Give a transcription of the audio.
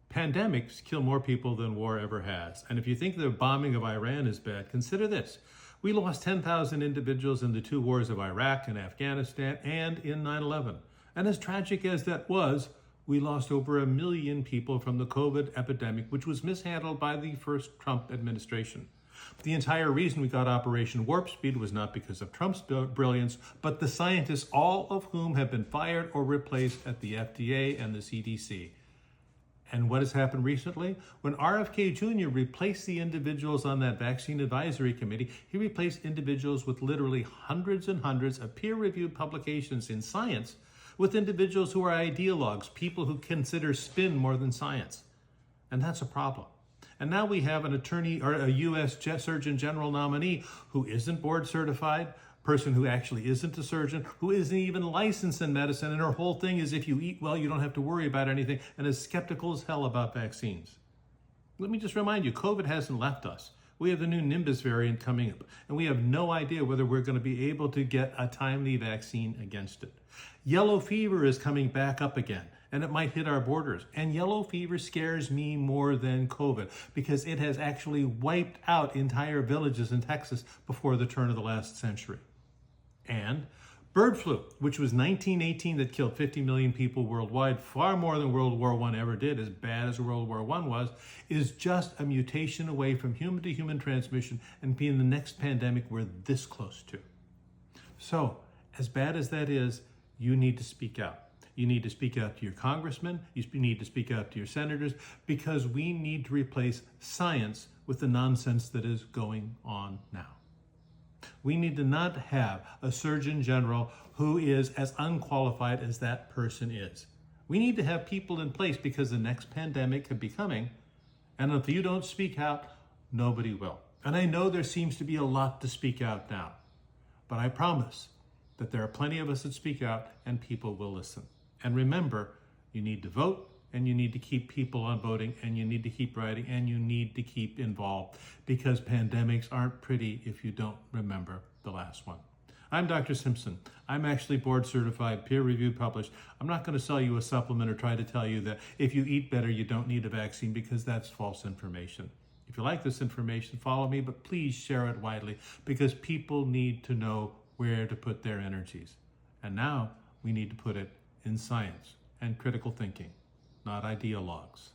Pandemics kill more people than war ever has. And if you think the bombing of Iran is bad, consider this. We lost 10,000 individuals in the two wars of Iraq and Afghanistan and in 9/11. And as tragic as that was, we lost over 1 million people from the COVID epidemic, which was mishandled by the first Trump administration. The entire reason we got Operation Warp Speed was not because of Trump's brilliance, but the scientists, all of whom have been fired or replaced at the FDA and the CDC. And what has happened recently? When RFK Jr. replaced the individuals on that vaccine advisory committee, he replaced individuals with literally hundreds and hundreds of peer-reviewed publications in science with individuals who are ideologues, people who consider spin more than science. And that's a problem. And now we have an attorney or a U.S. Surgeon General nominee who isn't board certified, person who actually isn't a surgeon, who isn't even licensed in medicine, and her whole thing is if you eat well, you don't have to worry about anything, and is skeptical as hell about vaccines. Let me just remind you, COVID hasn't left us. We have the new Nimbus variant coming up, and we have no idea whether we're going to be able to get a timely vaccine against it. Yellow fever is coming back up again, and it might hit our borders. And yellow fever scares me more than COVID because it has actually wiped out entire villages in Texas before the turn of the last century. And bird flu, which was 1918 that killed 50 million people worldwide, far more than World War I ever did, as bad as World War I was, is just a mutation away from human to human transmission and being the next pandemic we're this close to. So, as bad as that is, you need to speak out. You need to speak out to your congressmen, you need to speak out to your senators, because we need to replace science with the nonsense that is going on now. We need to not have a Surgeon General who is as unqualified as that person is. We need to have people in place because the next pandemic could be coming, and if you don't speak out, nobody will. And I know there seems to be a lot to speak out now, but I promise that there are plenty of us that speak out and people will listen. And remember, you need to vote, and you need to keep people on voting, and you need to keep writing, and you need to keep involved, because pandemics aren't pretty if you don't remember the last one. I'm Dr. Simpson. I'm actually board certified, peer-reviewed, published. I'm not going to sell you a supplement or try to tell you that if you eat better, you don't need a vaccine, because that's false information. If you like this information, follow me, but please share it widely, because people need to know where to put their energies. And now we need to put it in science and critical thinking, not ideologues.